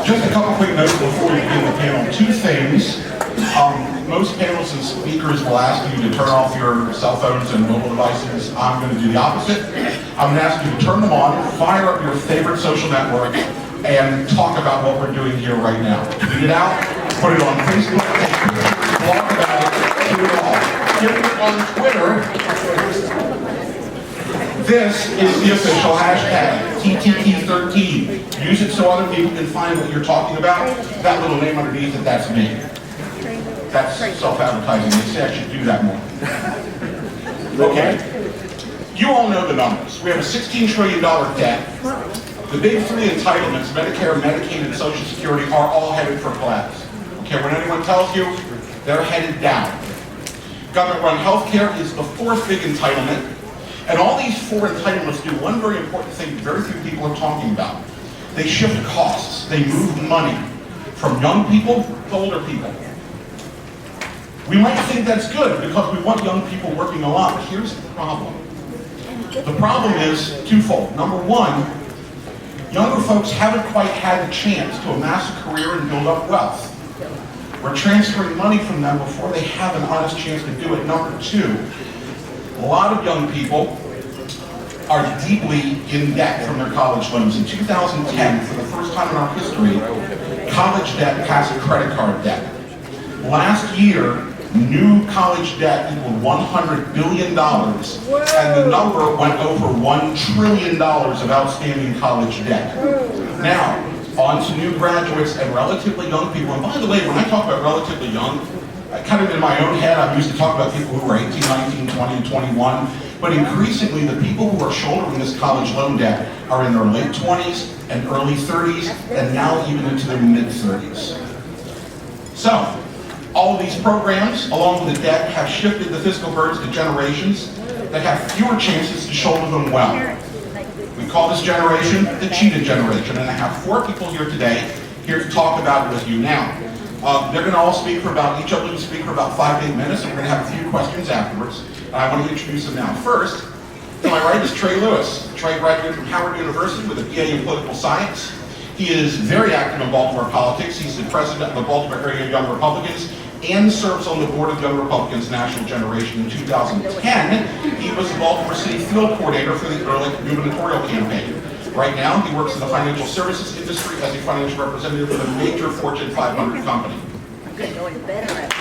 Just a couple quick notes before we begin the panel. Two things. Most panelists and speakers will ask you to turn off your cell phones and mobile devices. I'm going to do the opposite. I'm going to ask you to turn them on, fire up your favorite social network, and talk about what we're doing here right now. Tweet it out, put it on Facebook, blog about it, do it all. Get it on Twitter. This is the official hashtag, TTT13. Use it so other people can find what you're talking about. That little name underneath it, that's me. That's self-advertising. They say I should do that more. Okay? You all know the numbers. We have a $16 trillion debt. The big three entitlements, Medicare, Medicaid, and Social Security, are all headed for collapse. Okay, when anyone tells you, they're headed down. Government-run health care is the fourth big entitlement. And all these four entitlements do one very important thing that very few people are talking about. They shift costs. They move money from young people to older people. We might think that's good because we want young people working a lot, but here's the problem. The problem is twofold. Number one, younger folks haven't quite had the chance to amass a career and build up wealth. We're transferring money from them before they have an honest chance to do it. Number two, a lot of young people are deeply in debt from their college loans. In 2010, for the first time in our history, college debt passed credit card debt. Last year, new college debt equaled $100 billion, and the number went over $1 trillion of outstanding college debt. Now, on to new graduates and relatively young people. And by the way, when I talk about relatively young, kind of in my own head, I'm used to talk about people who are 18, 19, 20, and 21. But increasingly, the people who are shouldering this college loan debt are in their late 20s and early 30s, and now even into their mid-30s. So, all of these programs, along with the debt, have shifted the fiscal burdens to generations that have fewer chances to shoulder them well. We call this generation the cheated generation, and I have four people here today here to talk about it with you now. They're going to all speak for about, each of them will speak for about 5 to 8 minutes, and we're going to have a few questions afterwards. I want to introduce them now. First, to my right is Trae Lewis. Trae graduated from Howard University with a BA in political science. He is very active in Baltimore politics. He's the president of the Baltimore area Young Republicans and serves on the board of Young Republicans National Generation. In 2010, he was the Baltimore City field coordinator for the Ehrlich gubernatorial campaign. Right now, he works in the financial services industry as a financial representative with a major Fortune 500 company. I'm going to go to bed already.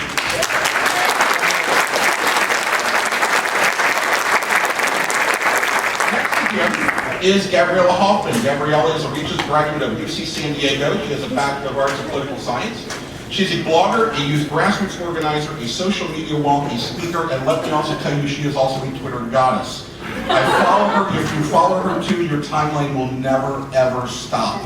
Is Gabriella Hoffman. Gabriella is a Regents graduate of UC San Diego. She has a Bachelor of Arts in Political Science. She's a blogger, a youth grassroots organizer, a social media wonk, a speaker, and let me also tell you, she is also a Twitter goddess. I follow her. If you follow her too, your timeline will never, ever stop.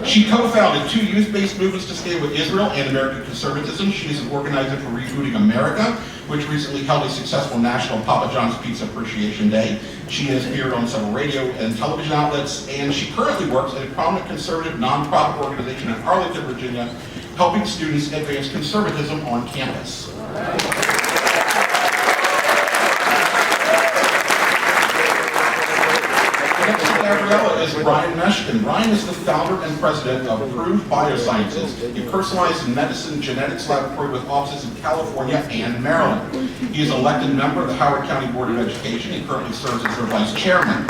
She co-founded two youth-based movements to stay with Israel and American conservatism. She is an organizer for Rebooting America, which recently held a successful national Papa John's Pizza Appreciation Day. She has appeared on several radio and television outlets, and she currently works at a prominent conservative nonprofit organization in Arlington, Virginia, helping students advance conservatism on campus. Gabriella is Ryan Meshkin. Ryan is the founder and president of Approved Biosciences, a personalized medicine genetics laboratory with offices in California and Maryland. He is an elected member of the Howard County Board of Education and currently serves as their vice chairman.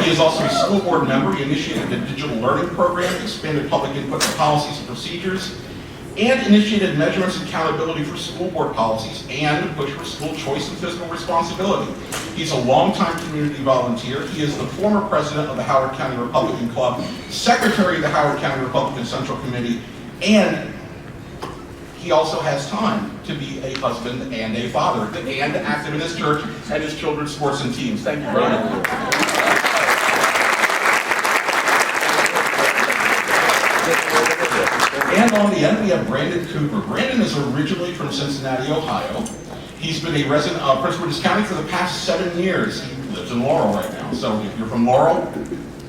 He is also a school board member. He initiated the digital learning program, expanded public input to policies and procedures, and initiated measurements and accountability for school board policies and pushed for school choice and fiscal responsibility. He's a longtime community volunteer. He is the former president of the Howard County Republican Club, secretary of the Howard County Republican Central Committee, and he also has time to be a husband and a father and active in his church and his children's sports and teams. Thank you, brother. And on the end, we have Brandon Cooper. Brandon is originally from Cincinnati, Ohio. He's been a resident of Prince George's County for the past 7 years. He lives in Laurel right now. So if you're from Laurel,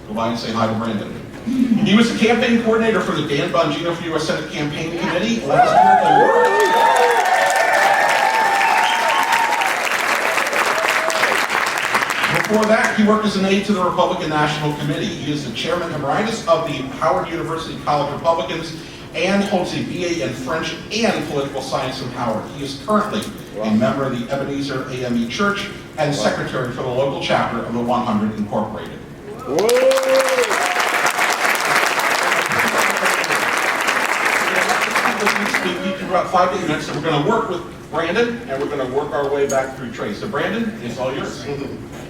go by and say hi to Brandon. He was the campaign coordinator for the Dan Bongino for U.S. Senate Campaign Committee last year. Before that, he worked as an aide to the Republican National Committee. He is the chairman emeritus of the Howard University College Republicans and holds a BA in French and Political Science from Howard. He is currently a member of the Ebenezer AME Church and secretary for the local chapter of the 100 Incorporated. We can about 5 to 8 minutes, and we're going to work with Brandon, and we're going to work our way back through Trae. So Brandon, it's all yours.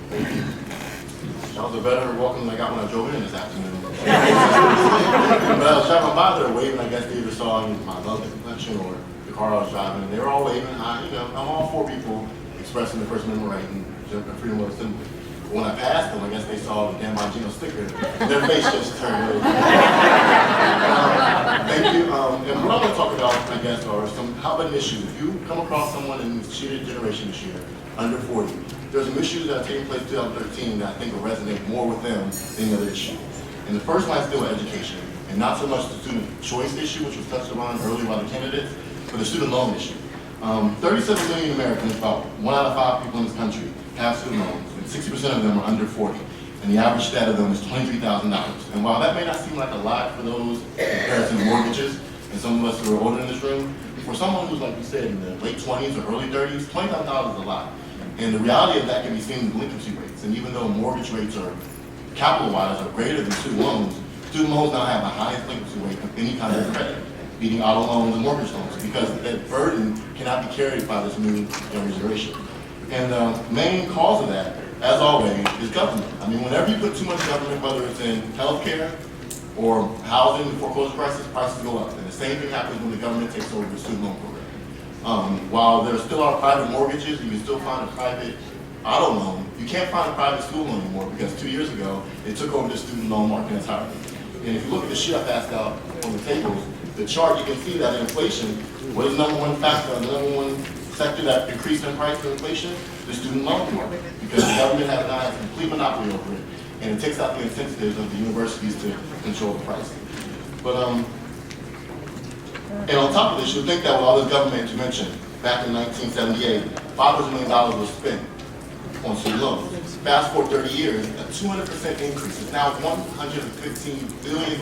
That was a better welcome than I got when I drove in this afternoon. But I was driving by there waving. I guess they either saw my lovely complexion or the car I was driving, and they were all waving. I'm all for people expressing the First Amendment right and freedom of assembly. But when I passed them, I guess they saw the damn Gino sticker. Their face just turned over. Thank you. And what I want to talk about, I guess, are some hot-button issues. If you come across someone in this cheated generation this year, under 40, there's some issues that are taking place in 2013 that I think will resonate more with them than the other issue. And the first one has to do with education, and not so much the student choice issue, which was touched upon earlier by the candidates, but the student loan issue. 37 million Americans, about 1 out of 5 people in this country, have student loans, and 60% of them are under 40. And the average debt of them is $23,000. And while that may not seem like a lot for those compared to mortgages, and some of us who are older in this room, for someone who's, like we said, in the late 20s or early 30s, $20,000 is a lot. And the reality of that can be seen in delinquency rates. And even though mortgage rates are, capital-wise, are greater than student loans now have the highest delinquency rate of any kind of credit, beating auto loans and mortgage loans, because that burden cannot be carried by this new younger generation. And the main cause of that, as always, is government. I mean, whenever you put too much government, whether it's in healthcare or housing, the foreclosure prices go up. And the same thing happens when the government takes over the student loan program. While there still are private mortgages, you can still find a private auto loan. You can't find a private school loan anymore because 2 years ago, they took over the student loan market entirely. And if you look at the sheet I passed out on the tables, the chart, you can see that inflation, what is the number one factor, the number one sector that increased in price for inflation? The student loan market. Because the government has now a complete monopoly over it, and it takes out the incentives of the universities to control the price. But, and on top of this, you'll think that with all this government intervention, back in 1978, $500 million was spent on student loans. Fast forward 30 years, a 200% increase. It's now $115 billion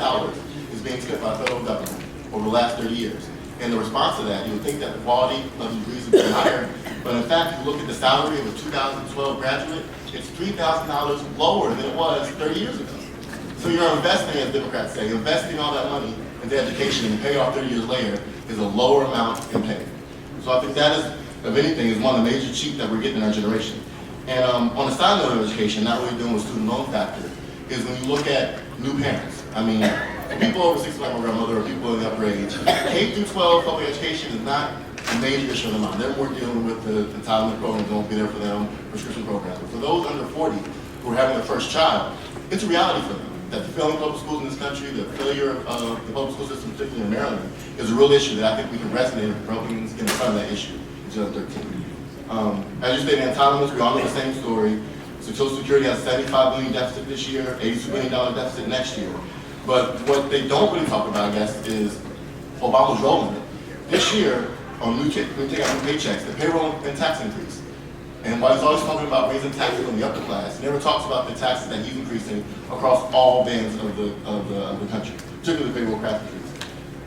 is being spent by the federal government over the last 30 years. And the response to that, you would think that the quality of the degrees would be higher, but in fact, if you look at the salary of a 2012 graduate, it's $3,000 lower than it was 30 years ago. So you're investing, as Democrats say, investing all that money into education and pay off 30 years later is a lower amount in pay. So I think that is, if anything, is one of the major cheats that we're getting in our generation. And on the side note of education, not really dealing with student loan factor, is when you look at new parents. I mean, people over 60 like my grandmother or people in the upper age, K through 12 public education is not a major issue in their mind. They're more dealing with the entitlement programs, won't be there for them, prescription programs. But for those under 40 who are having their first child, it's a reality for them that the failing public schools in this country, the failure of the public school system, particularly in Maryland, is a real issue that I think we can resonate with Republicans get in front of that issue in 2013. As you stated, entitlements, we all know the same story. So Social Security has a $75 billion deficit this year, $82 billion deficit next year. But what they don't really talk about, I guess, is Obama's role in it. This year, on when we take out new paychecks, the payroll and tax increase. And while he's always talking about raising taxes on the upper class, he never talks about the taxes that he's increasing across all bands of the country, particularly the payroll craft increase.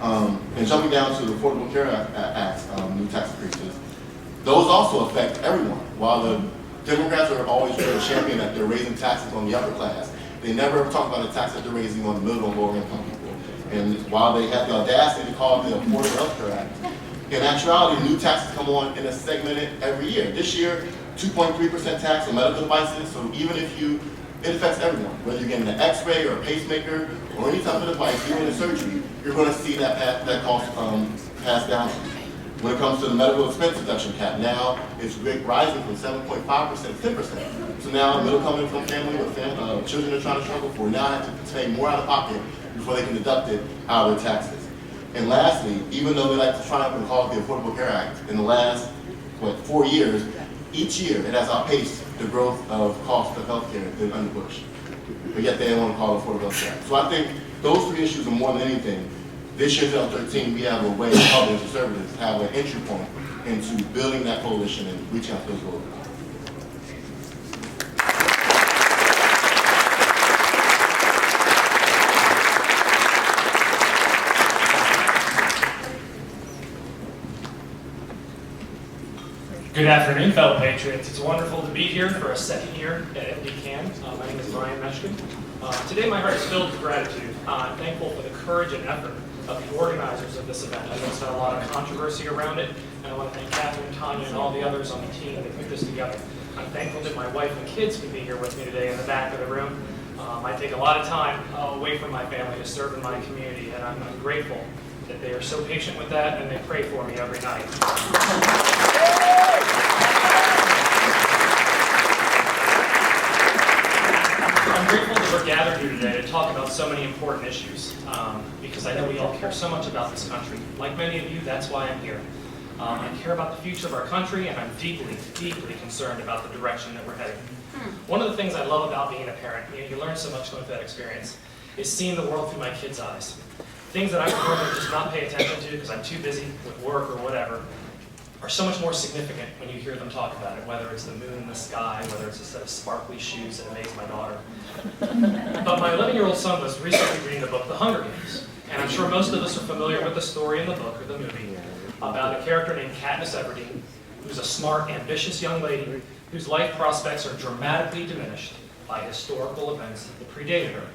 And jumping down to the Affordable Care Act's new tax increases, those also affect everyone. While the Democrats are always trying to champion that they're raising taxes on the upper class, they never talk about the tax that they're raising on the middle and lower income people. And while they have the audacity to call it the Affordable Health Care Act, in actuality, new taxes come on in a segmented every year. This year, 2.3% tax on medical devices, so even if it affects everyone. Whether you're getting an x-ray or a pacemaker or any type of device, even in surgery, you're going to see that cost passed down to you. When it comes to the medical expense deduction cap, now it's rising from 7.5% to 10%. So now middle income family with children are trying to struggle for now have to pay more out of pocket before they can deduct it out of their taxes. And lastly, even though they like to triumph and call it the Affordable Care Act, in the last 4 years, each year it has outpaced the growth of cost of healthcare than under Bush. But yet they don't want to call it Affordable Health Care Act. So I think those three issues are more than anything. This year, 2013, we have a way, Republicans and conservatives have an entry point into building that coalition and reaching out to those voters. Good afternoon, fellow Patriots. It's wonderful to be here for a second year at MD-CAN. My name is Meshkin. Today my heart is filled with gratitude. I'm thankful for the courage and effort of the organizers of this event. I know it's had a lot of controversy around it, and I want to thank Catherine, Tanya, and all the others on the team that put this together. I'm thankful that my wife and kids can be here with me today in the back of the room. I take a lot of time away from my family to serve in my community, and I'm grateful that they are so patient with that and they pray for me every night. I'm grateful that we're gathered here today to talk about so many important issues because I know we all care so much about this country. Like many of you, that's why I'm here. I care about the future of our country, and I'm deeply, deeply concerned about the direction that we're heading. One of the things I love about being a parent, you learn so much going through that experience, is seeing the world through my kids' eyes. Things that I would normally just not pay attention to because I'm too busy with work or whatever are so much more significant when you hear them talk about it, whether it's the moon in the sky, whether it's a set of sparkly shoes that amaze my daughter. But my 11-year-old son was recently reading the book The Hunger Games, and I'm sure most of us are familiar with the story in the book or the movie about a character named Katniss Everdeen, who's a smart, ambitious young lady whose life prospects are dramatically diminished by historical events that predated her.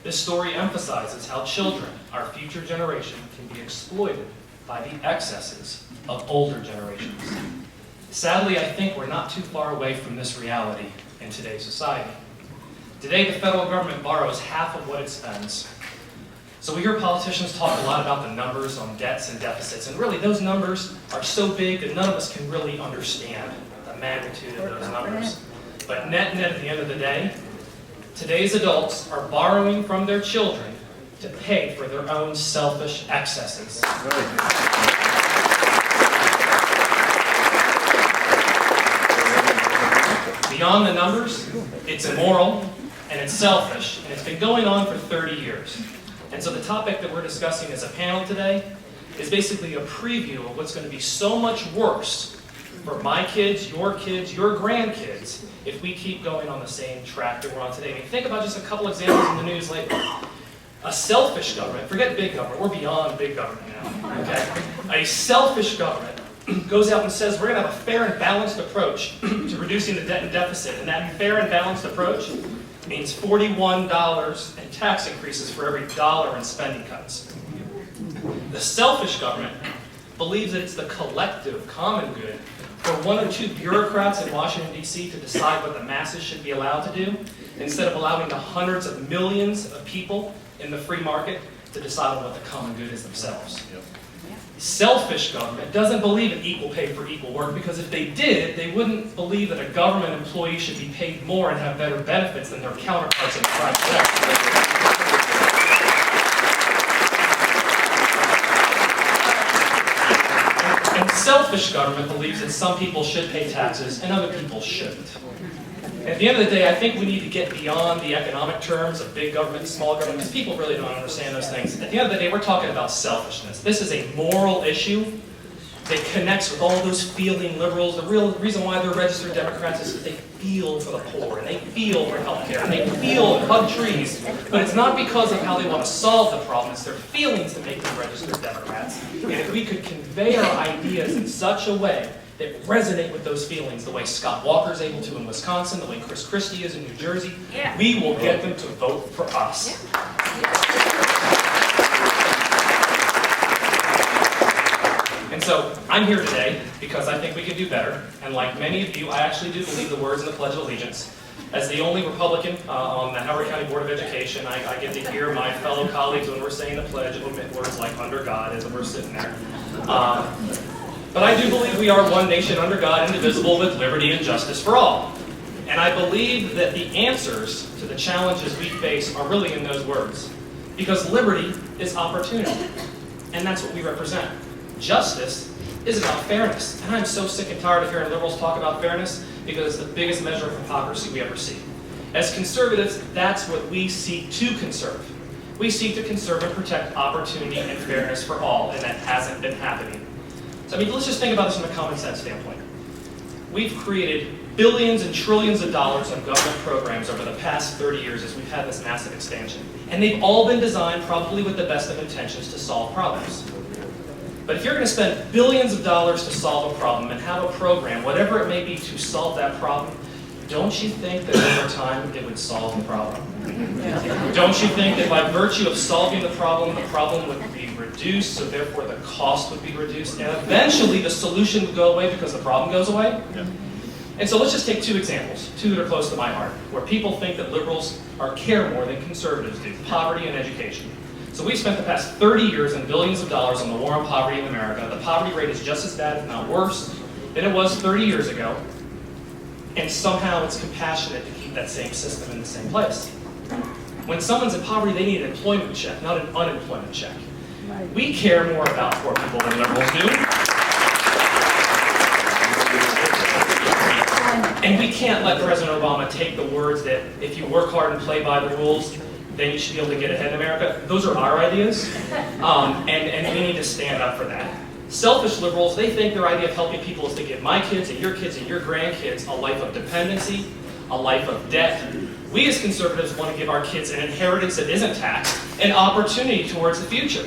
This story emphasizes how children, our future generation, can be exploited by the excesses of older generations. Sadly, I think we're not too far away from this reality in today's society. Today, the federal government borrows half of what it spends. So we hear politicians talk a lot about the numbers on debts and deficits, and really those numbers are so big that none of us can really understand the magnitude of those numbers. But net at the end of the day, today's adults are borrowing from their children to pay for their own selfish excesses. Beyond the numbers, it's immoral and it's selfish, and it's been going on for 30 years. And so the topic that we're discussing as a panel today is basically a preview of what's going to be so much worse for my kids, your grandkids, if we keep going on the same track that we're on today. I mean, think about just a couple examples in the news lately. A selfish government, forget big government, we're beyond big government now, okay? A selfish government goes out and says we're going to have a fair and balanced approach to reducing the debt and deficit, and that fair and balanced approach means $41 in tax increases for every dollar in spending cuts. The selfish government believes that it's the collective common good for one or two bureaucrats in Washington, D.C. to decide what the masses should be allowed to do, instead of allowing the hundreds of millions of people in the free market to decide on what the common good is themselves. Selfish government doesn't believe in equal pay for equal work, because if they did, they wouldn't believe that a government employee should be paid more and have better benefits than their counterparts in the private sector. And selfish government believes that some people should pay taxes and other people shouldn't. At the end of the day, I think we need to get beyond the economic terms of big government and small government, because people really don't understand those things. At the end of the day, we're talking about selfishness. This is a moral issue that connects with all those feeling liberals. The real reason why they're registered Democrats is because they feel for the poor, and they feel for health care, and they feel and hug trees. But it's not because of how they want to solve the problem. It's their feelings that make them registered Democrats. And if we could convey our ideas in such a way that resonate with those feelings, the way Scott Walker's able to in Wisconsin, the way Chris Christie is in New Jersey, we will get them to vote for us. And so I'm here today because I think we can do better. And like many of you, I actually do believe the words in the Pledge of Allegiance. As the only Republican on the Howard County Board of Education, I get to hear my fellow colleagues when we're saying the pledge omit words like under God as we're sitting there. But I do believe we are one nation under God, indivisible, with liberty and justice for all. And I believe that the answers to the challenges we face are really in those words. Because liberty is opportunity, and that's what we represent. Justice is about fairness. And I'm so sick and tired of hearing liberals talk about fairness, because it's the biggest measure of hypocrisy we ever see. As conservatives, that's what we seek to conserve. We seek to conserve and protect opportunity and fairness for all, and that hasn't been happening. So let's just think about this from a common sense standpoint. We've created billions and trillions of dollars on government programs over the past 30 years as we've had this massive expansion. And they've all been designed probably with the best of intentions to solve problems. But if you're going to spend billions of dollars to solve a problem and have a program, whatever it may be, to solve that problem, don't you think that over time it would solve the problem? Don't you think that by virtue of solving the problem would be reduced, so therefore the cost would be reduced, and eventually the solution would go away because the problem goes away? Yeah. And so let's just take two examples, two that are close to my heart, where people think that liberals care more than conservatives do: poverty and education. So we've spent the past 30 years and billions of dollars on the war on poverty in America. The poverty rate is just as bad, if not worse, than it was 30 years ago. And somehow it's compassionate to keep that same system in the same place. When someone's in poverty, they need an employment check, not an unemployment check. We care more about poor people than liberals do. And we can't let President Obama take the words that if you work hard and play by the rules, then you should be able to get ahead in America. Those are our ideas, and we need to stand up for that. Selfish liberals, they think their idea of helping people is to give my kids and your grandkids a life of dependency, a life of debt. We as conservatives want to give our kids an inheritance that isn't taxed, an opportunity towards the future.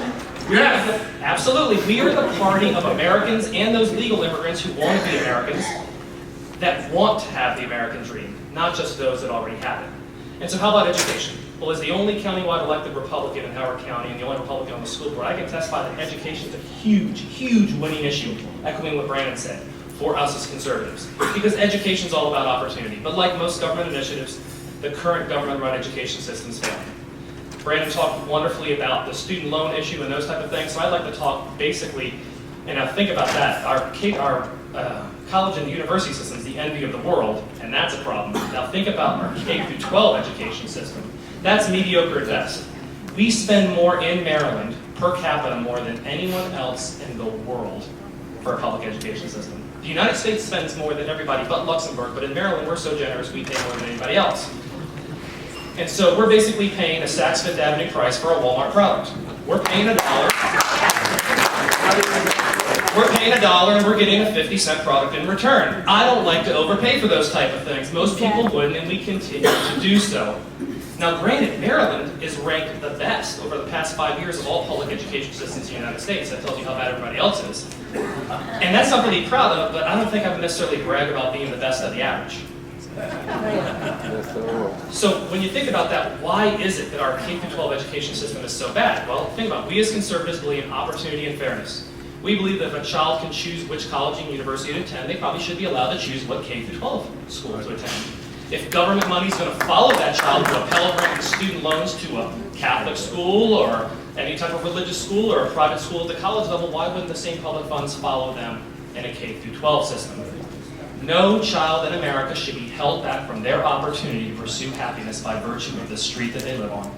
Yes. Absolutely. We are the party of Americans and those legal immigrants who want to be Americans, that want to have the American dream, not just those that already have it. And so how about education? Well, as the only countywide elected Republican in Howard County and the only Republican on the school board, I can testify that education is a huge, huge winning issue, echoing what Brandon said, for us as conservatives. Because education is all about opportunity. But like most government initiatives, the current government-run education system is failing. Brandon talked wonderfully about the student loan issue and those type of things, so I'd like to talk basically, and now think about that. Our college and university system is the envy of the world, and that's a problem. Now think about our K-12 education system. That's mediocre at best. We spend more in Maryland per capita more than anyone else in the world for a public education system. The United States spends more than everybody but Luxembourg, but in Maryland we're so generous we pay more than anybody else. And so we're basically paying a Saks Fifth Avenue price for a Walmart product. We're paying $1. We're paying $1 and we're getting a 50-cent product in return. I don't like to overpay for those type of things. Most people wouldn't, and we continue to do so. Now granted, Maryland is ranked the best over the past 5 years of all public education systems in the United States. That tells you how bad everybody else is. And that's something to be proud of, but I don't think I would necessarily brag about being the best of the average. So when you think about that, why is it that our K-12 education system is so bad? Well, think about it. We as conservatives believe in opportunity and fairness. We believe that if a child can choose which college and university to attend, they probably should be allowed to choose what K-12 school to attend. If government money is going to follow that child to a Pell Grant student loans to a Catholic school or any type of religious school or a private school at the college level, why wouldn't the same public funds follow them in a K-12 system? No child in America should be held back from their opportunity to pursue happiness by virtue of the street that they live on.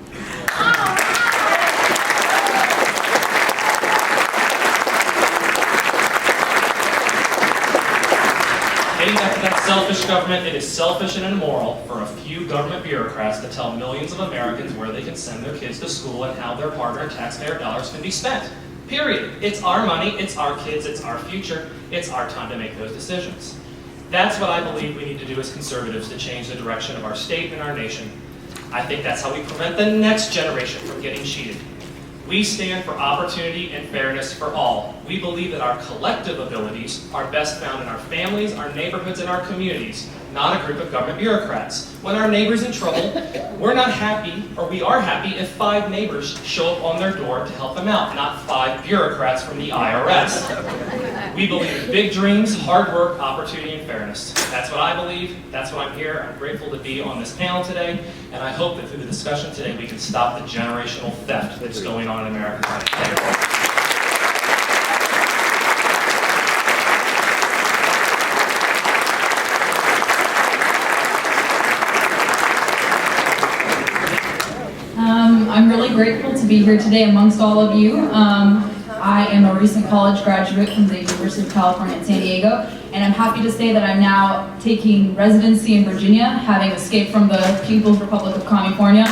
Getting back to that selfish government, it is selfish and immoral for a few government bureaucrats to tell millions of Americans where they can send their kids to school and how their hard-earned taxpayer dollars can be spent. Period. It's our money, it's our kids, it's our future, it's our time to make those decisions. That's what I believe we need to do as conservatives to change the direction of our state and our nation. I think that's how we prevent the next generation from getting cheated. We stand for opportunity and fairness for all. We believe that our collective abilities are best found in our families, our neighborhoods, and our communities, not a group of government bureaucrats. When our neighbor's in trouble, we're not happy, or we are happy, if 5 neighbors show up on their door to help them out, not 5 bureaucrats from the IRS. We believe in big dreams, hard work, opportunity, and fairness. That's what I believe. That's why I'm here. I'm grateful to be on this panel today, and I hope that through the discussion today we can stop the generational theft that's going on in America. Thank you. I'm really grateful to be here today amongst all of you. I am a recent college graduate from the University of California at San Diego, and I'm happy to say that I'm now taking residency in Virginia, having escaped from the People's Republic of California.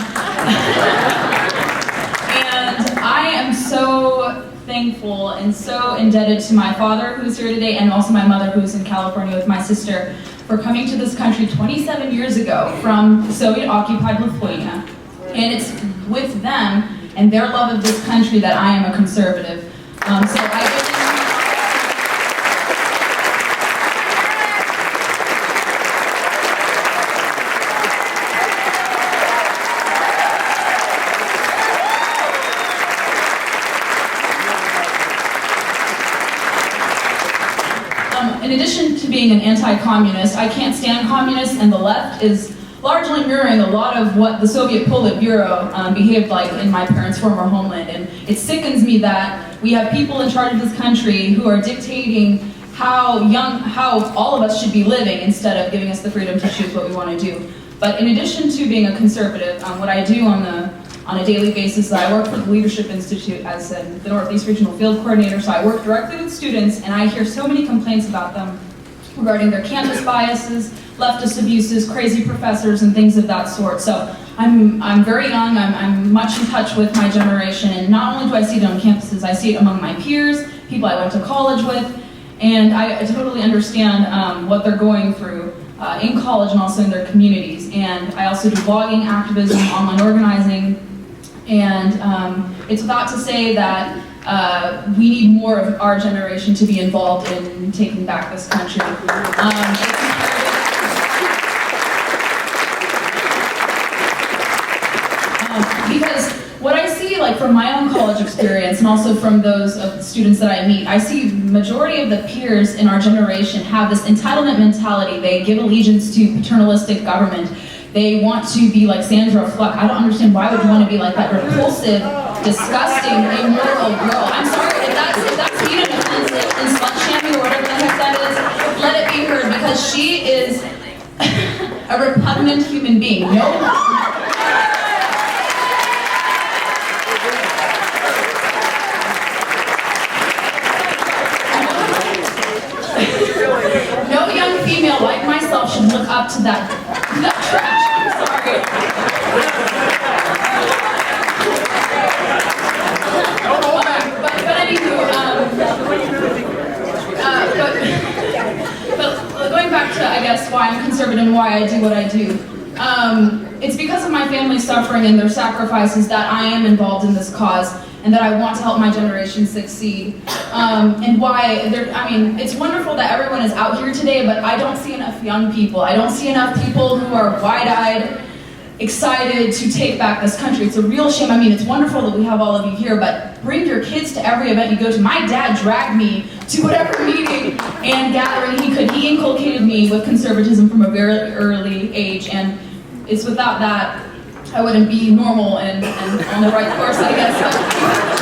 And I am so thankful and so indebted to my father, who's here today, and also my mother, who's in California with my sister, for coming to this country 27 years ago from Soviet-occupied Lithuania. And it's with them and their love of this country that I am a conservative. So I in addition to being an anti-communist, I can't stand communists, and the left is largely mirroring a lot of what the Soviet Politburo behaved like in my parents' former homeland. And it sickens me that we have people in charge of this country who are dictating how all of us should be living instead of giving us the freedom to choose what we want to do. But in addition to being a conservative, what I do on a daily basis is I work for the Leadership Institute as the Northeast Regional Field Coordinator, so I work directly with students, and I hear so many complaints about them regarding their campus biases, leftist abuses, crazy professors, and things of that sort. So I'm very young, I'm much in touch with my generation, and not only do I see it on campuses, I see it among my peers, people I went to college with, and I totally understand what they're going through in college and also in their communities. And I also do blogging, activism, online organizing, and it's about to say that we need more of our generation to be involved in taking back this country. Because what I see, like from my own college experience and also from those of the students that I meet, I see majority of the peers in our generation have this entitlement mentality. They give allegiance to paternalistic government. They want to be like Sandra Fluck. I don't understand, why would you want to be like that repulsive, disgusting, immoral girl? I'm sorry, if that's mean and offensive and slut-shaming or whatever the heck that is, let it be her, because she is a repugnant human being. No young female like myself should look up to that trash. I'm sorry. But anywho, but going back to, I guess, why I'm conservative and why I do what I do. It's because of my family's suffering and their sacrifices that I am involved in this cause, and that I want to help my generation succeed. And why, it's wonderful that everyone is out here today, but I don't see enough young people. I don't see enough people who are wide-eyed, excited to take back this country. It's a real shame. It's wonderful that we have all of you here, but bring your kids to every event you go to. My dad dragged me to whatever meeting and gathering he could. He inculcated me with conservatism from a very early age, and it's without that I wouldn't be normal and on the right course, I guess.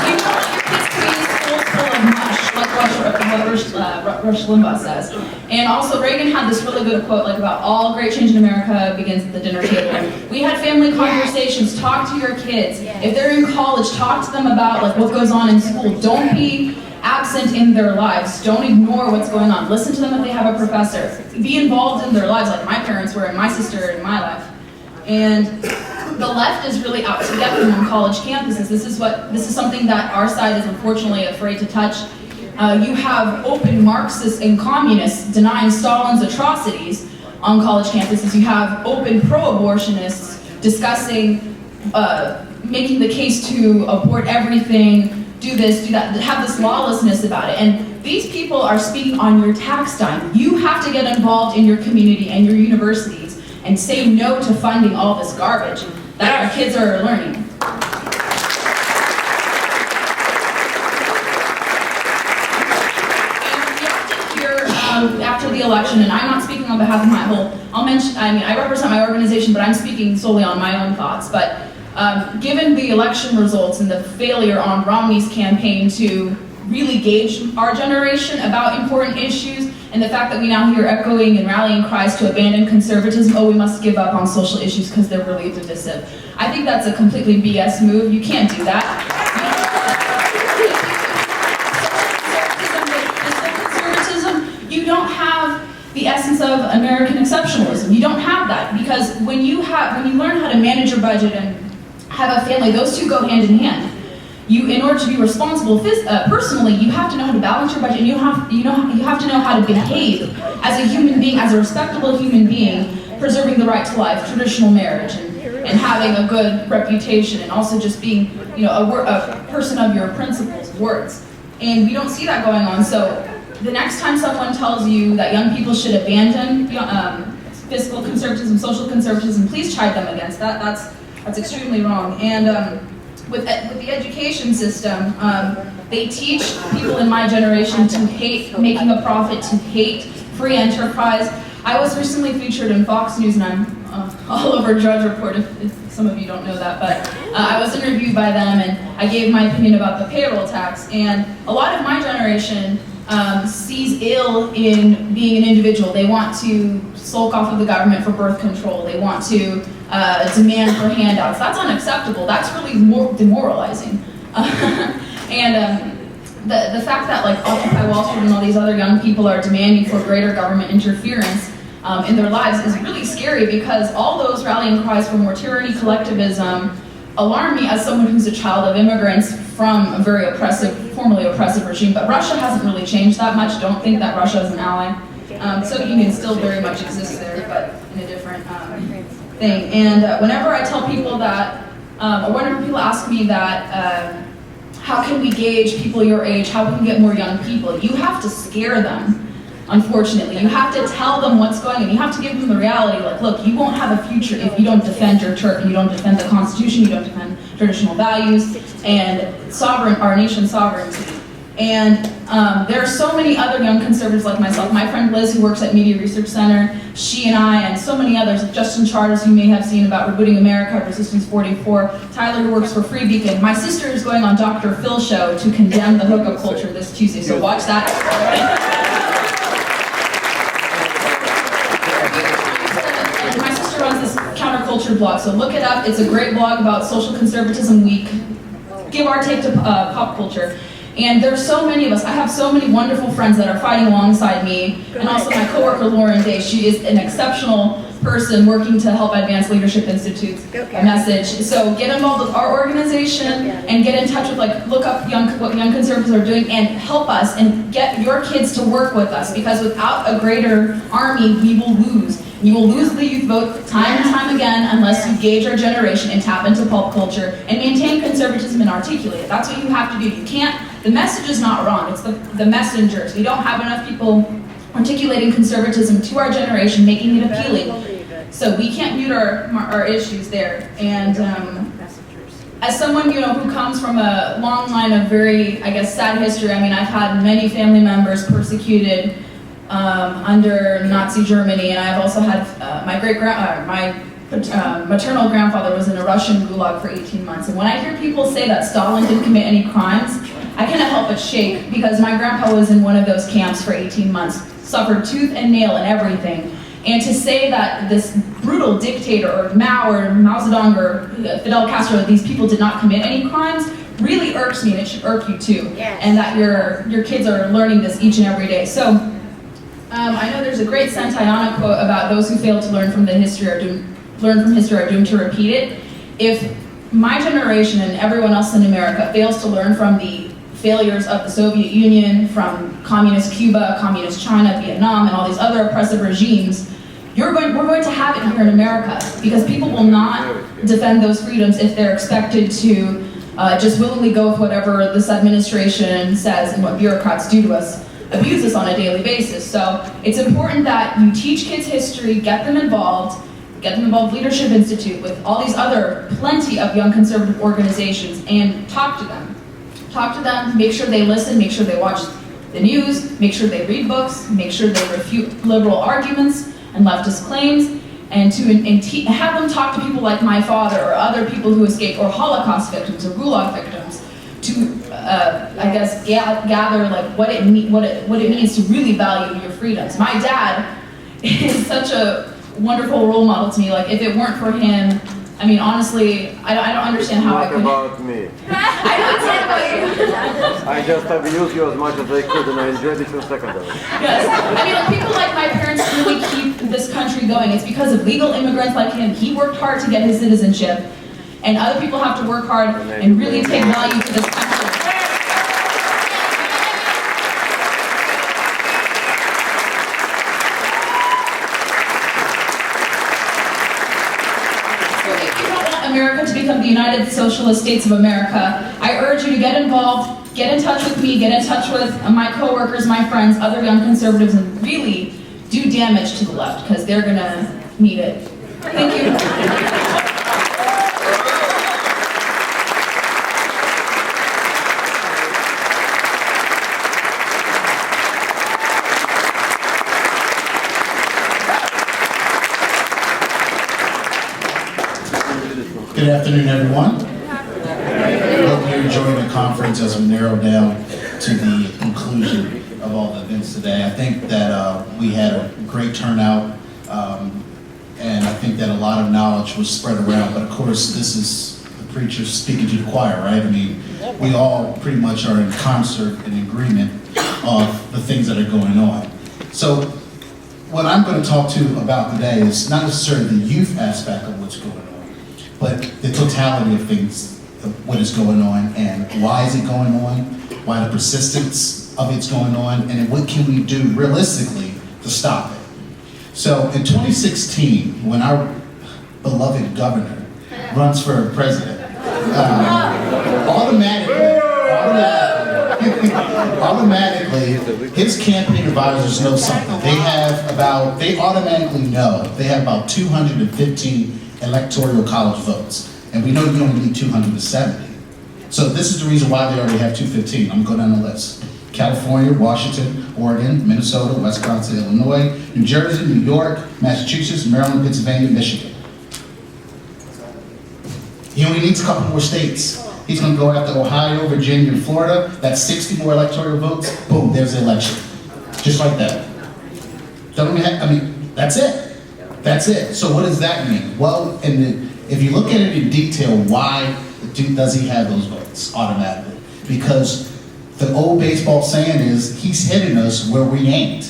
You don't want your kids to be in schools full of mush, like Rush Limbaugh says. And also, Reagan had this really good quote, like about all great change in America begins at the dinner table. We had family conversations. Talk to your kids. If they're in college, talk to them about like what goes on in school. Don't be absent in their lives. Don't ignore what's going on. Listen to them if they have a professor. Be involved in their lives like my parents were and my sister in my life. And the left is really out to get them on college campuses. This is something that our side is unfortunately afraid to touch. You have open Marxists and communists denying Stalin's atrocities on college campuses. You have open pro-abortionists discussing, making the case to abort everything, do this, do that, have this lawlessness about it. And these people are speaking on your tax dime. You have to get involved in your community and your universities and say no to funding all this garbage that our kids are learning. And we often hear after the election, and I'm not speaking on behalf of I represent my organization, but I'm speaking solely on my own thoughts. But given the election results and the failure on Romney's campaign to really gauge our generation about important issues, and the fact that we now hear echoing and rallying cries to abandon conservatism, we must give up on social issues because they're really divisive. I think that's a completely BS move. You can't do that. Conservatism, you don't have the essence of American exceptionalism. You don't have that, because when you learn how to manage your budget and have a family, those two go hand in hand. In order to be responsible personally, you have to know how to balance your budget, and you have to know how to behave as a human being, as a respectable human being, preserving the right to life, traditional marriage, and having a good reputation, and also just being, a person of your principles, words. And we don't see that going on. So the next time someone tells you that young people should abandon fiscal conservatism, social conservatism, please chide them against that. That's extremely wrong. And with the education system, they teach people in my generation to hate making a profit, to hate free enterprise. I was recently featured in Fox News, and I'm all over Drudge Report, if some of you don't know that, but I was interviewed by them, and I gave my opinion about the payroll tax. And a lot of my generation sees ill in being an individual. They want to sulk off of the government for birth control. They want to demand for handouts. That's unacceptable. That's really more demoralizing. And the fact that like Occupy Wall Street and all these other young people are demanding for greater government interference in their lives is really scary, because all those rallying cries for more tyranny, collectivism, alarm me as someone who's a child of immigrants from a very oppressive, formerly oppressive regime. But Russia hasn't really changed that much. Don't think that Russia is an ally. Soviet Union still very much exists there, but in a different thing. And whenever I tell people that, or whenever people ask me that, how can we gauge people your age? How can we get more young people? You have to scare them. Unfortunately, you have to tell them what's going on. You have to give them the reality, like, look, you won't have a future if you don't defend your turf, you don't defend the Constitution, you don't defend traditional values, and our nation's sovereignty. And there are so many other young conservatives like myself. My friend Liz, who works at Media Research Center, she and I, and so many others, Justin Charters, who you may have seen about Rebooting America, Resistance 44, Tyler, who works for Free Beacon. My sister is going on Dr. Phil's show to condemn the hookup culture this Tuesday, so watch that. Runs this counterculture blog, so look it up. It's a great blog about social conservatism week. Give our take to pop culture. And there's so many of us. I have so many wonderful friends that are fighting alongside me, and also my coworker Lauren Day. She is an exceptional person working to help advance Leadership Institute's message. So get involved with our organization and get in touch with, like, look up what young conservatives are doing and help us and get your kids to work with us, because without a greater army, we will lose. You will lose the youth vote time and time again unless you gauge our generation and tap into pulp culture and maintain conservatism and articulate it. That's what you have to do. You can't, the message is not wrong, it's the messengers. We don't have enough people articulating conservatism to our generation, making it appealing. So we can't mute our issues there. And as someone, you know, who comes from a long line of very, I guess, sad history, I mean, I've had many family members persecuted under Nazi Germany, and I've also had my maternal grandfather was in a Russian gulag for 18 months. And when I hear people say that Stalin didn't commit any crimes, I cannot help but shake, because my grandpa was in one of those camps for 18 months, suffered tooth and nail and everything. And to say that this brutal dictator, or Mao Zedong or Fidel Castro, these people did not commit any crimes, really irks me, and it should irk you too. Yes. And that your kids are learning this each and every day. So. I know there's a great Santayana quote about those who fail to learn from history are doomed to repeat it. If my generation and everyone else in America fails to learn from the failures of the Soviet Union, from communist Cuba, communist China, Vietnam, and all these other oppressive regimes, we're going to have it here in America, because people will not defend those freedoms if they're expected to just willingly go with whatever this administration says and what bureaucrats do to us. Abuse us on a daily basis. So it's important that you teach kids history, get them involved Leadership Institute with all these other plenty of young conservative organizations, and talk to them. Talk to them, make sure they listen, make sure they watch the news, make sure they read books, make sure they refute liberal arguments and leftist claims, and have them talk to people like my father or other people who escaped, or Holocaust victims or Gulag victims, to I guess gather like what it means to really value your freedoms. My dad is such a wonderful role model to me. Like, if it weren't for him, I mean, honestly, I don't understand how I could. About me. I don't say about you. I just abused you as much as I could, and I enjoyed it for secondary. Yes, I mean, like, people like my parents really keep this country going. It's because of legal immigrants like him. He worked hard to get his citizenship, and other people have to work hard and really take value to this country. America to become the United Socialist States of America, I urge you to get involved, get in touch with me, get in touch with my coworkers, my friends, other young conservatives, and really do damage to the left, because they're gonna need it. Thank you. Good afternoon, everyone. Hope you're enjoying the conference as we narrow down to the conclusion of all the events today. I think that we had a great turnout, and I think that a lot of knowledge was spread around. But of course, this is the preacher speaking to the choir, right? I mean, we all pretty much are in concert and agreement of the things that are going on. So what I'm going to talk to you about today is not necessarily the youth aspect of what's going on, but the totality of things, of what is going on, and why is it going on, why the persistence of it's going on, and what can we do realistically to stop it. So in 2016, when our beloved governor runs for president, automatically, his campaign advisors know something. They automatically know they have about 215 electoral college votes. And we know you only need 270. So this is the reason why they already have 215. I'm going down the list. California, Washington, Oregon, Minnesota, Wisconsin, Illinois, New Jersey, New York, Massachusetts, Maryland, Pennsylvania, Michigan. He only needs a couple more states. He's going to go after Ohio, Virginia, and Florida. That's 60 more electoral votes. Boom, there's the election. Just like that. That's it. That's it. So what does that mean? Well, if you look at it in detail, why does he have those votes automatically? Because the old baseball saying is, he's hitting us where we ain't.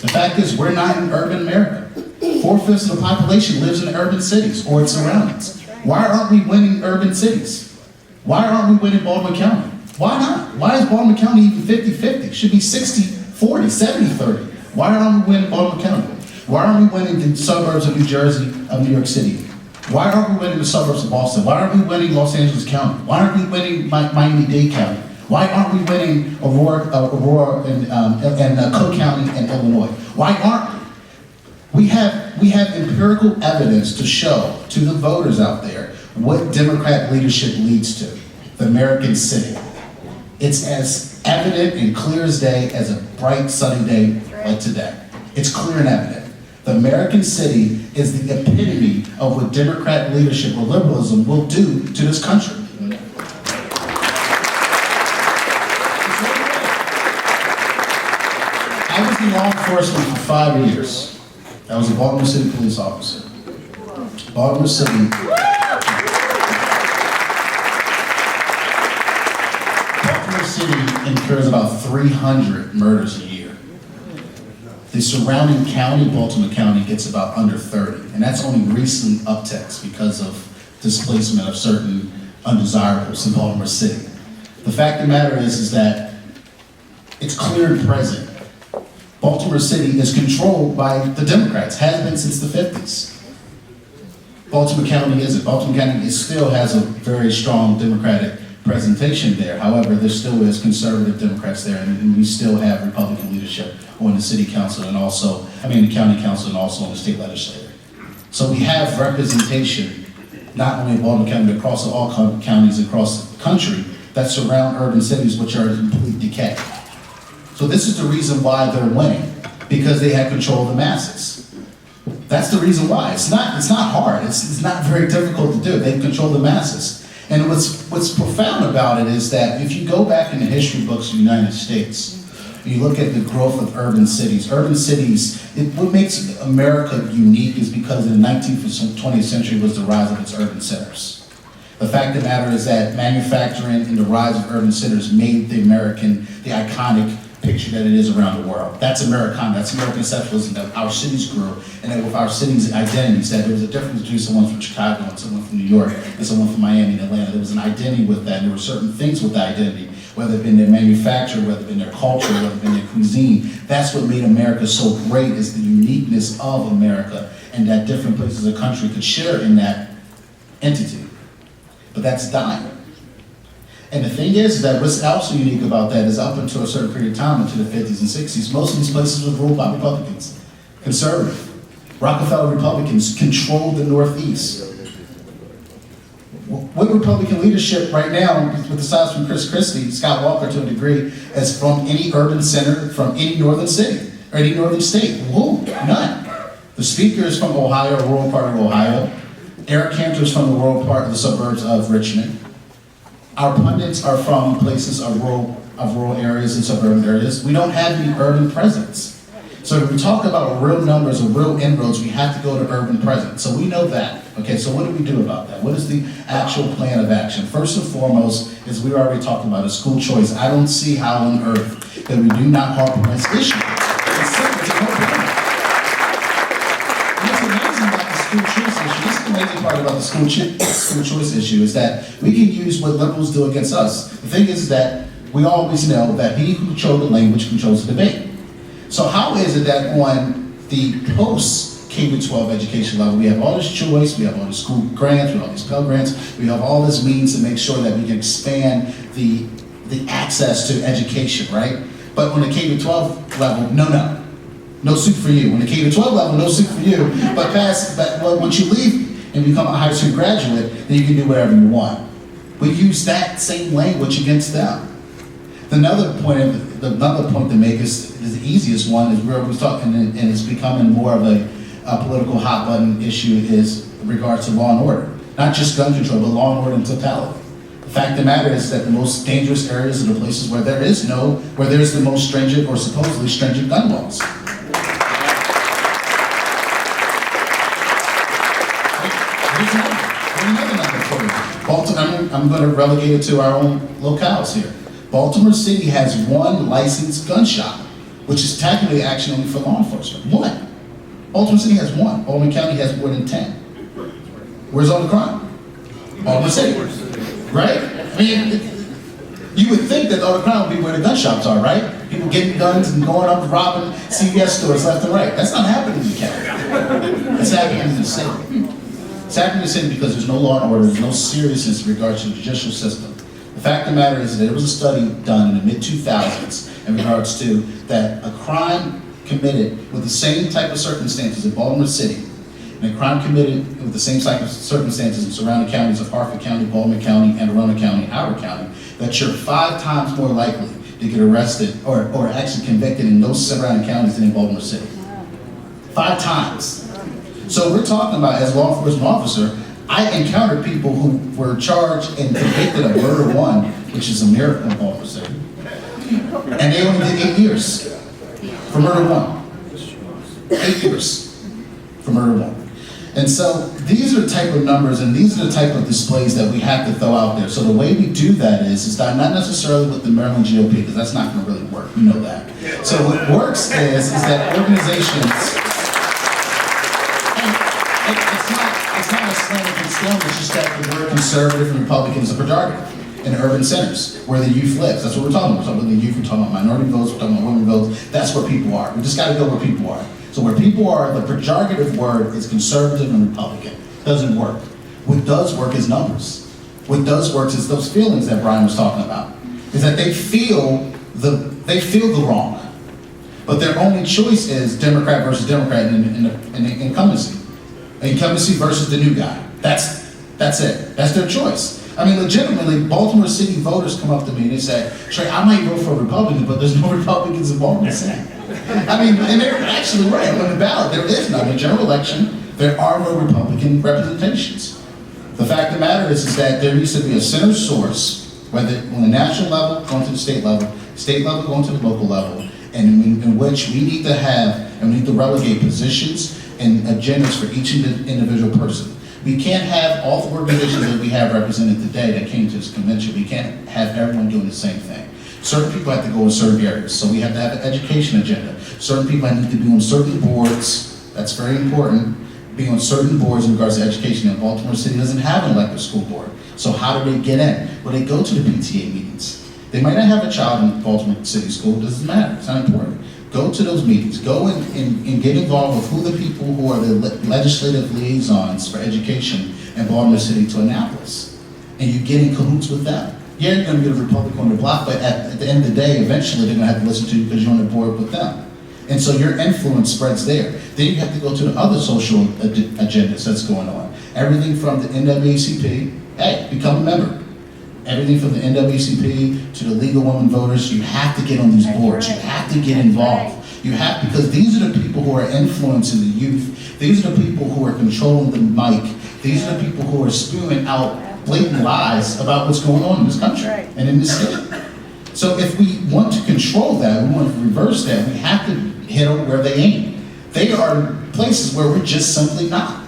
The fact is, we're not in urban America. 4/5 of the population lives in urban cities or its surroundings. Why aren't we winning urban cities? Why aren't we winning Baltimore County? Why not? Why is Baltimore County even 50-50? It should be 60-40, 70-30. Why aren't we winning Baltimore County? Why aren't we winning the suburbs of New Jersey, of New York City? Why aren't we winning the suburbs of Boston? Why aren't we winning Los Angeles County? Why aren't we winning Miami-Dade County? Why aren't we winning Aurora and Cook County and Illinois? Why aren't we? We have empirical evidence to show to the voters out there what Democrat leadership leads to. The American city. It's as evident and clear as day as a bright sunny day like today. It's clear and evident. The American city is the epitome of what Democrat leadership or liberalism will do to this country. I was in law enforcement for 5 years. I was a Baltimore City police officer. Baltimore City incurs about 300 murders a year. The surrounding county, Baltimore County, gets about under 30, and that's only recent upticks because of displacement of certain undesirables in Baltimore City. The fact of the matter is that it's clear and present. Baltimore City is controlled by the Democrats, has been since the 50s. Baltimore County isn't. Baltimore County still has a very strong Democratic presentation there. However, there still is conservative Democrats there, and we still have Republican leadership on the city council and also, the county council and also on the state legislature. So we have representation, not only in Baltimore County, but across all counties across the country that surround urban cities which are in complete decay. So this is the reason why they're winning, because they have control of the masses. That's the reason why. It's not hard. It's not very difficult to do. They control the masses. And what's profound about it is that if you go back in the history books of the United States, you look at the growth of urban cities, what makes America unique is because in the 19th and 20th century was the rise of its urban centers. The fact of the matter is that manufacturing and the rise of urban centers made the iconic picture that it is around the world. That's Americana, that's American exceptionalism, that our cities grew, and that with our cities' identities, that there was a difference between someone from Chicago and someone from New York and someone from Miami and Atlanta. There was an identity with that, and there were certain things with the identity, whether it been their manufacture, whether it been their culture, whether it been their cuisine. That's what made America so great, is the uniqueness of America, and that different places of the country could share in that entity. But that's dying. And the thing is that what's also unique about that is up until a certain period of time, into the 50s and 60s, most of these places were ruled by Republicans, conservative. Rockefeller Republicans controlled the Northeast. What Republican leadership right now, with the sides from Chris Christie, Scott Walker to a degree, is from any urban center, from any northern city, or any northern state? Who? None. The speaker is from Ohio, a rural part of Ohio. Eric Cantor's from the rural part of the suburbs of Richmond. Our pundits are from places of rural areas and suburban areas. We don't have any urban presence. So if we talk about real numbers or real inroads, we have to go to urban presence. So we know that. Okay, so what do we do about that? What is the actual plan of action? First and foremost, as we already talked about, is school choice. I don't see how on earth that we do not harp on this issue. It's simple, it's a no-brainer. What's amazing about the school choice issue, this is the amazing part about the school choice issue, is that we can use what liberals do against us. The thing is that we always know that he who controls the language controls the debate. So how is it that on the post-K-12 education level, we have all this choice, we have all these school grants, we have all these Pell grants, we have all this means to make sure that we can expand the access to education, right? But on the K-12 level, no suit for you. On the K-12 level, no suit for you. But once you leave and become a high school graduate, then you can do whatever you want. We use that same language against them. Another point to make is the easiest one is where we're talking, and it's becoming more of a political hot button issue is in regards to law and order. Not just gun control, but law and order in totality. The fact of the matter is that the most dangerous areas are the places where there's the most stringent or supposedly stringent gun laws. I'm going to relegate it to our own locales here. Baltimore City has one licensed gun shop, which is technically actually only for law enforcement. One. Baltimore City has one. Baltimore County has more than 10. Where's all the crime? Baltimore City. Right? I mean, you would think that all the crime would be where the gun shops are, right? People getting guns and going up and robbing CVS stores left and right. That's not happening in the county. It's happening in the city. It's happening in the city because there's no law and order, there's no seriousness in regards to the judicial system. The fact of the matter is that there was a study done in the mid-2000s in regards to that a crime committed with the same type of circumstances in Baltimore City, and a crime committed with the same type of circumstances in surrounding counties of Harford County, Baltimore County, Anne Arundel County, Howard County, that you're 5 times more likely to get arrested or actually convicted in those surrounding counties than in Baltimore City. 5 times. So we're talking about, as a law enforcement officer, I encountered people who were charged and convicted of murder 1, which is a miracle in Baltimore City. And they only did 8 years for murder 1. 8 years for murder 1. And so these are the type of numbers and these are the type of displays that we have to throw out there. So the way we do that is not necessarily with the Maryland GOP, because that's not going to really work. We know that. So what works is that organizations. It's not a slam against them, it's just that the word conservative and Republican is a pejorative in urban centers where the youth lives. That's what we're talking about. We're talking about the youth, we're talking about minority votes, we're talking about women votes. That's where people are. We just got to go where people are. So where people are, the pejorative word is conservative and Republican. It doesn't work. What does work is numbers. What does work is those feelings that Brian was talking about. Is that they feel the wrong. But their only choice is Democrat versus Democrat in the incumbency. Incumbency versus the new guy. That's it. That's their choice. I mean, legitimately, Baltimore City voters come up to me and they say, Trae, I might vote for a Republican, but there's no Republicans in Baltimore City. I mean, and they're actually right. On the ballot, there is none. In the general election, there are no Republican representations. The fact of the matter is that there needs to be a center source, whether on the national level, going to the state level going to the local level, and in which we need to have, and we need to relegate positions and agendas for each individual person. We can't have all the organizations that we have represented today that came to this convention. We can't have everyone doing the same thing. Certain people have to go in certain areas, so we have to have an education agenda. Certain people need to be on certain boards, that's very important, be on certain boards in regards to education. And Baltimore City doesn't have an elected school board. So how do they get in? Well, they go to the PTA meetings. They might not have a child in Baltimore City School, it doesn't matter, it's not important. Go to those meetings, go and get involved with who the people who are the legislative liaisons for education in Baltimore City to Annapolis. And you get in cahoots with them. Yeah, you're gonna get a Republican on the block, but at the end of the day, eventually they're gonna have to listen to you because you're on the board with them. And so your influence spreads there. Then you have to go to the other social agendas that's going on. Everything from the NAACP, hey, become a member. Everything from the NAACP to the League of Women Voters, you have to get on these boards. You have to get involved. You have, because these are the people who are influencing the youth. These are the people who are controlling the mic. These are the people who are spewing out blatant lies about what's going on in this country and in this state. So if we want to control that, we want to reverse that, we have to hit them where they aim. They are places where we're just simply not.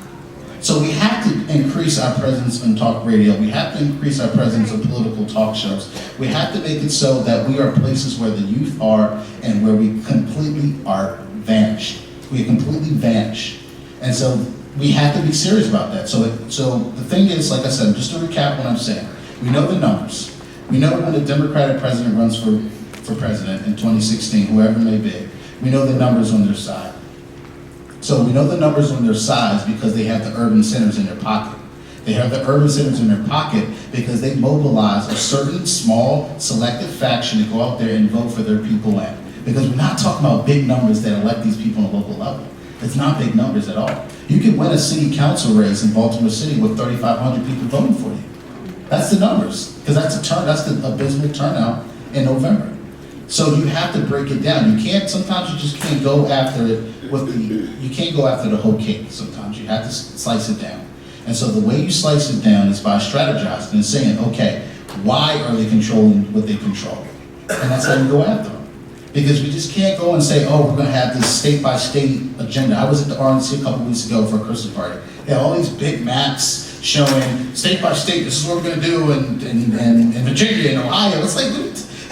So we have to increase our presence on talk radio. We have to increase our presence on political talk shows. We have to make it so that we are places where the youth are and where we completely are vanished. We completely vanish. And so we have to be serious about that. So the thing is, like I said, just to recap what I'm saying, we know the numbers. We know when a Democratic president runs for president in 2016, whoever it may be, we know the numbers on their side. So we know the numbers on their sides because they have the urban centers in their pocket. They have the urban centers in their pocket because they mobilize a certain small selected faction to go out there and vote for their people in. Because we're not talking about big numbers that elect these people on a local level. It's not big numbers at all. You can win a city council race in Baltimore City with 3,500 people voting for you. That's the numbers, because that's the abysmal turnout in November. So you have to break it down. You can't, sometimes you just can't go after it you can't go after the whole cake sometimes. You have to slice it down. And so the way you slice it down is by strategizing and saying, okay, why are they controlling what they control? And that's how you go after them. Because we just can't go and say, oh, we're going to have this state-by-state agenda. I was at the RNC a couple weeks ago for a Christmas party. They had all these big maps showing state-by-state, this is what we're going to do in Virginia and Ohio. It's like,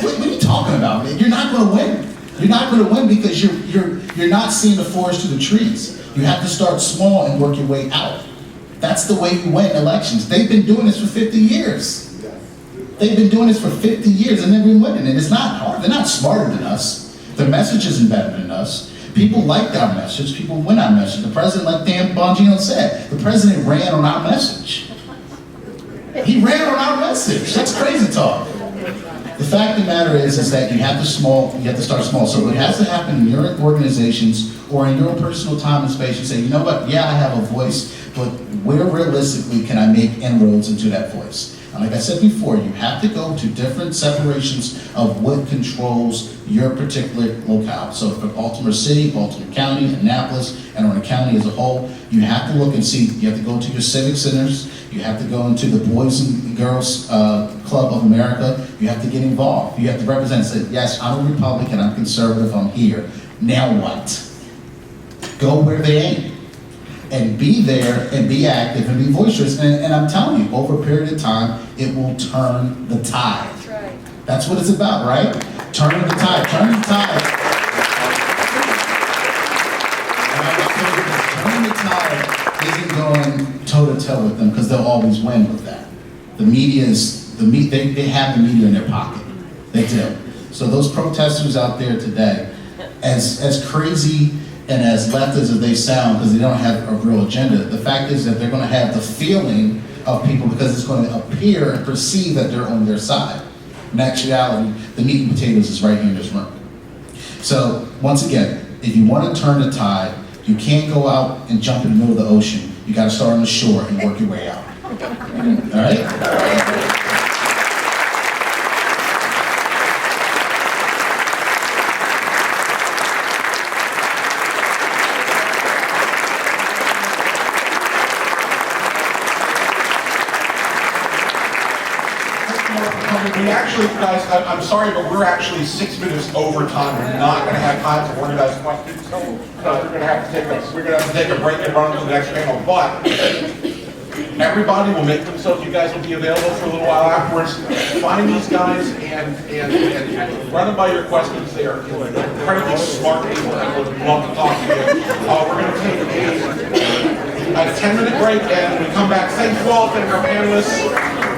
what are you talking about, man? You're not going to win. You're not going to win because you're not seeing the forest through the trees. You have to start small and work your way out. That's the way you win elections. They've been doing this for 50 years. They've been doing this for 50 years and they've been winning. And it's not hard. They're not smarter than us. Their message isn't better than us. People liked our message. People win our message. The president, like Dan Bongino said, the president ran on our message. He ran on our message. That's crazy talk. The fact of the matter is that you have to start small. So what has to happen in your organizations or in your personal time and space, you say, you know what, yeah, I have a voice, but where realistically can I make inroads into that voice? And like I said before, you have to go to different separations of what controls your particular locale. So for Baltimore City, Baltimore County, Annapolis, and Orange County as a whole, you have to look and see, you have to go to your civic centers, you have to go into the Boys and Girls Club of America, you have to get involved. You have to represent, say, yes, I'm a Republican, I'm conservative, I'm here. Now what? Go where they aim. And be there, and be active, and be boisterous. And I'm telling you, over a period of time, it will turn the tide. That's right. That's what it's about, right? Turning the tide. Turning the tide. Turning the tide isn't going toe-to-toe with them, because they'll always win with that. The media is, they have the media in their pocket. They do. So those protesters out there today, as crazy and as leftist as they sound, because they don't have a real agenda, the fact is that they're going to have the feeling of people because it's going to appear and perceive that they're on their side. In actuality, the meat and potatoes is right here in this room. So, once again, if you want to turn the tide, you can't go out and jump in the middle of the ocean. You got to start on the shore and work your way out. All right? We actually, guys, I'm sorry, but we're actually 6 minutes over time. We're not going to have time to organize questions. So we're going to have to take a break and run to the next panel. But everybody will make themselves. You guys will be available for a little while afterwards. Find these guys and run them by your questions. They are incredibly smart people and would love to talk to you. We're going to take a 10-minute break and when we come back, thank you all, thank our panelists.